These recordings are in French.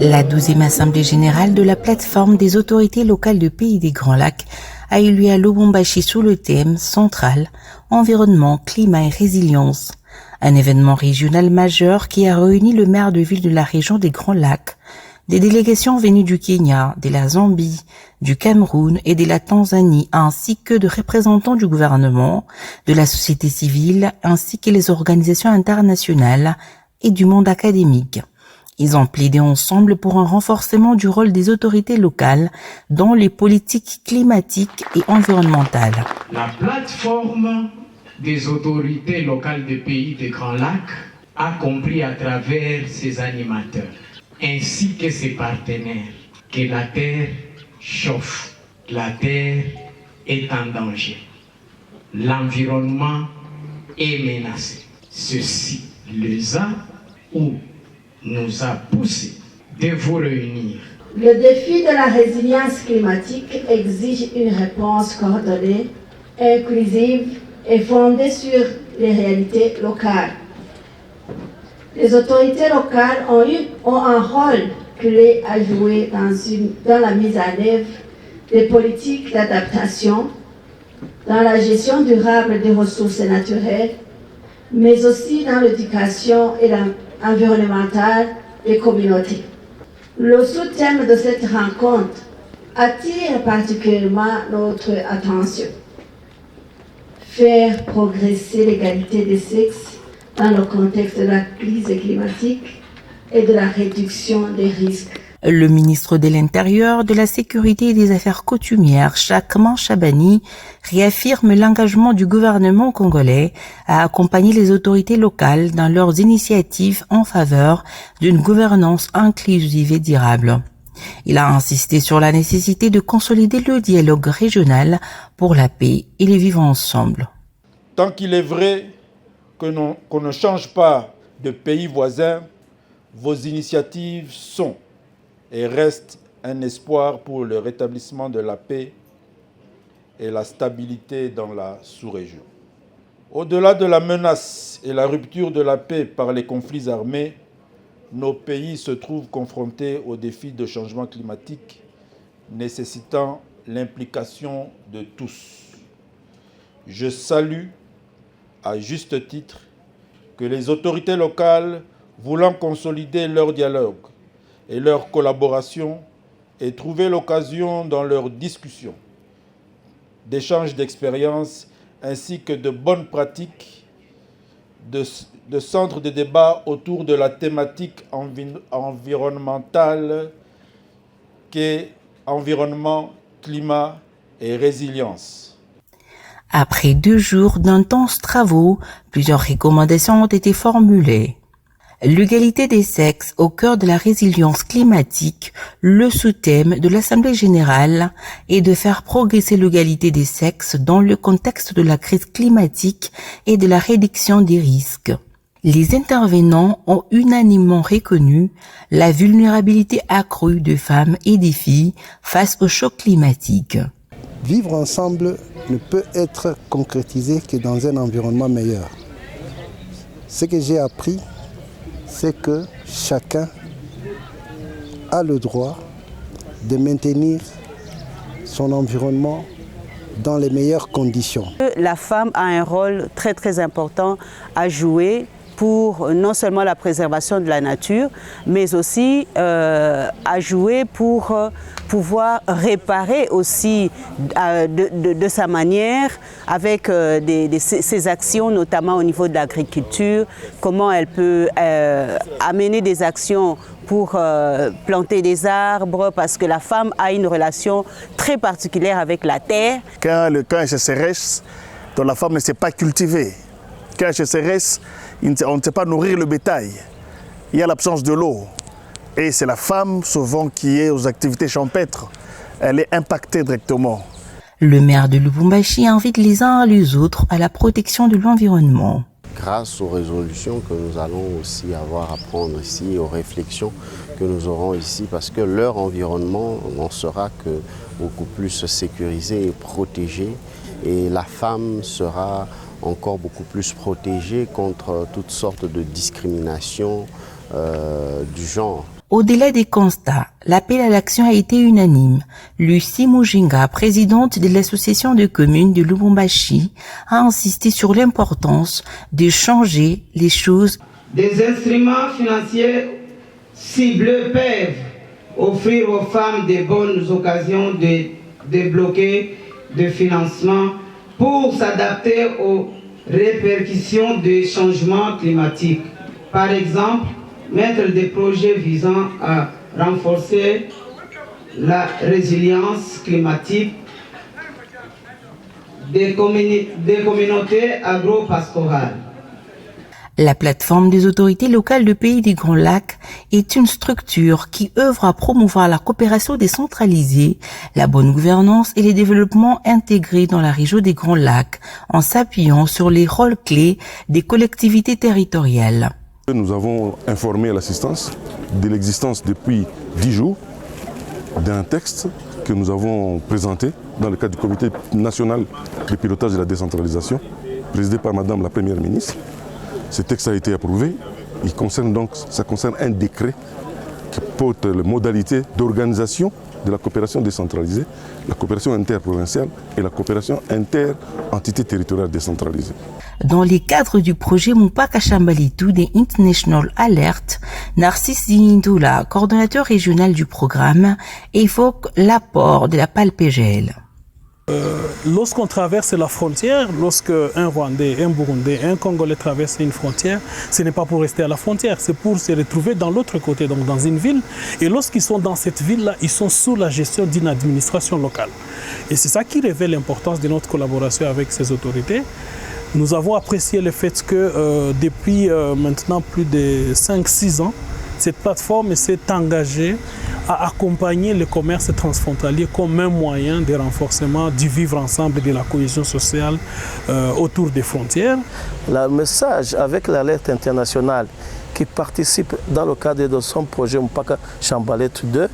La 12e Assemblée générale de la plateforme des autorités locales du Pays des Grands Lacs a eu lieu à Lubumbashi sous le thème central « Environnement, climat et résilience ». Un événement régional majeur qui a réuni le maire de ville de la région des Grands Lacs, des délégations venues du Kenya, de la Zambie, du Cameroun et de la Tanzanie, ainsi que de représentants du gouvernement, de la société civile, ainsi que les organisations internationales et du monde académique. Ils ont plaidé ensemble pour un renforcement du rôle des autorités locales dans les politiques climatiques et environnementales. La plateforme des autorités locales des Pays des Grands Lacs a compris à travers ses animateurs ainsi que ses partenaires que la Terre chauffe, la Terre est en danger, l'environnement est menacé. Ceci les a ou nous a poussé de vous réunir. Le défi de la résilience climatique exige une réponse coordonnée, inclusive et fondée sur les réalités locales. Les autorités locales ont un rôle clé à jouer dans la mise en œuvre des politiques d'adaptation, dans la gestion durable des ressources naturelles, mais aussi dans l'éducation et environnementale des communautés. Le sous-thème de cette rencontre attire particulièrement notre attention. Faire progresser l'égalité des sexes dans le contexte de la crise climatique et de la réduction des risques. Le ministre de l'Intérieur, de la Sécurité et des Affaires coutumières, Chakman Chabani, réaffirme l'engagement du gouvernement congolais à accompagner les autorités locales dans leurs initiatives en faveur d'une gouvernance inclusive et durable. Il a insisté sur la nécessité de consolider le dialogue régional pour la paix et les vivre ensemble. Tant qu'il est vrai qu'on ne change pas de pays voisin, vos initiatives sont et restent un espoir pour le rétablissement de la paix et la stabilité dans la sous-région. Au-delà de la menace et la rupture de la paix par les conflits armés, nos pays se trouvent confrontés aux défis de changement climatique nécessitant l'implication de tous. Je salue à juste titre que les autorités locales, voulant consolider leur dialogue et leur collaboration, aient trouvé l'occasion dans leurs discussions d'échanges d'expériences ainsi que de bonnes pratiques de centres de débat autour de la thématique environnementale qu'est environnement, climat et résilience. Après 2 jours d'intenses travaux, plusieurs recommandations ont été formulées. L'égalité des sexes au cœur de la résilience climatique, le sous-thème de l'Assemblée générale est de faire progresser l'égalité des sexes dans le contexte de la crise climatique et de la réduction des risques. Les intervenants ont unanimement reconnu la vulnérabilité accrue de femmes et des filles face au choc climatique. Vivre ensemble ne peut être concrétisé que dans un environnement meilleur. Ce que j'ai appris, c'est que chacun a le droit de maintenir son environnement dans les meilleures conditions. La femme a un rôle très très important à jouer pour non seulement la préservation de la nature, mais aussi à jouer pour pouvoir réparer aussi de sa manière avec ses actions, notamment au niveau de l'agriculture, comment elle peut amener des actions pour planter des arbres, parce que la femme a une relation très particulière avec la terre. Quand le camp est sécheresse, donc la femme ne sait pas cultiver. Quand il y a sécheresse, on ne sait pas nourrir le bétail. Il y a l'absence de l'eau. Et c'est la femme souvent qui est aux activités champêtres. Elle est impactée directement. Le maire de Lubumbashi invite les uns les autres à la protection de l'environnement. Grâce aux résolutions que nous allons aussi avoir à prendre ici, aux réflexions que nous aurons ici, parce que leur environnement n'en sera que beaucoup plus sécurisé et protégé. Et la femme sera encore beaucoup plus protégée contre toutes sortes de discriminations du genre. Au-delà des constats, l'appel à l'action a été unanime. Lucie Mujinga, présidente de l'association de communes de Lubumbashi, a insisté sur l'importance de changer les choses. Des instruments financiers ciblés peuvent offrir aux femmes de bonnes occasions de débloquer des financements pour s'adapter aux répercussions des changements climatiques. Par exemple, mettre des projets visant à renforcer la résilience climatique des communautés agro-pastorales. La plateforme des autorités locales du pays des Grands Lacs est une structure qui œuvre à promouvoir la coopération décentralisée, la bonne gouvernance et les développements intégrés dans la région des Grands Lacs en s'appuyant sur les rôles clés des collectivités territoriales. Nous avons informé l'assistance de l'existence depuis 10 jours d'un texte que nous avons présenté dans le cadre du comité national de pilotage de la décentralisation, présidé par Madame la Première ministre. Ce texte a été approuvé. Ça concerne un décret qui porte les modalités d'organisation de la coopération décentralisée, la coopération interprovinciale et la coopération inter-entité territoriale décentralisée. Dans les cadres du projet Mupaka Shambalitu des International Alert, Narcisse Zinindula, coordonnateur régional du programme, évoque l'apport de la PAL-PGL. Lorsqu'on traverse la frontière, lorsque un Rwandais, un Burundais, un Congolais traverse une frontière, ce n'est pas pour rester à la frontière, c'est pour se retrouver dans l'autre côté, donc dans une ville. Et lorsqu'ils sont dans cette ville-là, ils sont sous la gestion d'une administration locale. Et c'est ça qui révèle l'importance de notre collaboration avec ces autorités. Nous avons apprécié le fait que depuis maintenant plus de 5-6 ans, cette plateforme s'est engagée à accompagner le commerce transfrontalier comme un moyen de renforcement du vivre ensemble et de la cohésion sociale autour des frontières. Le message avec l'alerte internationale qui participe dans le cadre de son projet Mupaka Shambalitu 2,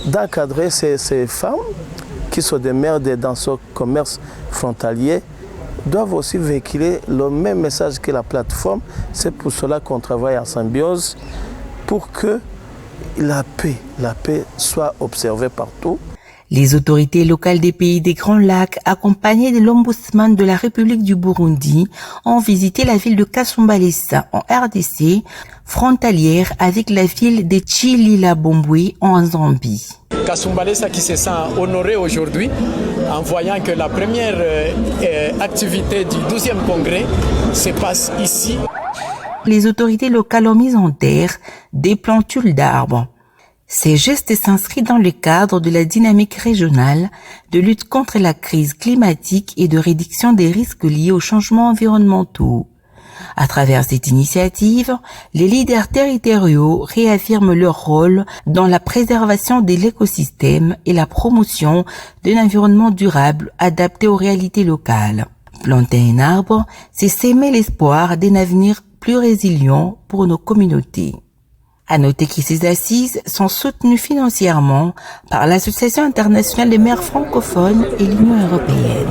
d'encadrer ces femmes qui se démerdent dans ce commerce frontalier, doivent aussi véhiculer le même message que la plateforme. C'est pour cela qu'on travaille en symbiose pour que la paix soit observée partout. Les autorités locales des pays des Grands Lacs, accompagnées de l'Ombudsman de la République du Burundi, ont visité la ville de Kasumbalesa en RDC, frontalière avec la ville de Tshilila-Bombwe en Zambie. Kasumbalesa qui se sent honoré aujourd'hui en voyant que la première activité du 12e congrès se passe ici. Les autorités locales ont mis en terre des plantules d'arbres. Ces gestes s'inscrivent dans le cadre de la dynamique régionale de lutte contre la crise climatique et de réduction des risques liés aux changements environnementaux. À travers cette initiative, les leaders territoriaux réaffirment leur rôle dans la préservation de l'écosystème et la promotion d'un environnement durable adapté aux réalités locales. Planter un arbre, c'est s'aimer l'espoir d'un avenir plus résilient pour nos communautés. À noter que ces assises sont soutenues financièrement par l'Association internationale des maires francophones et l'Union européenne.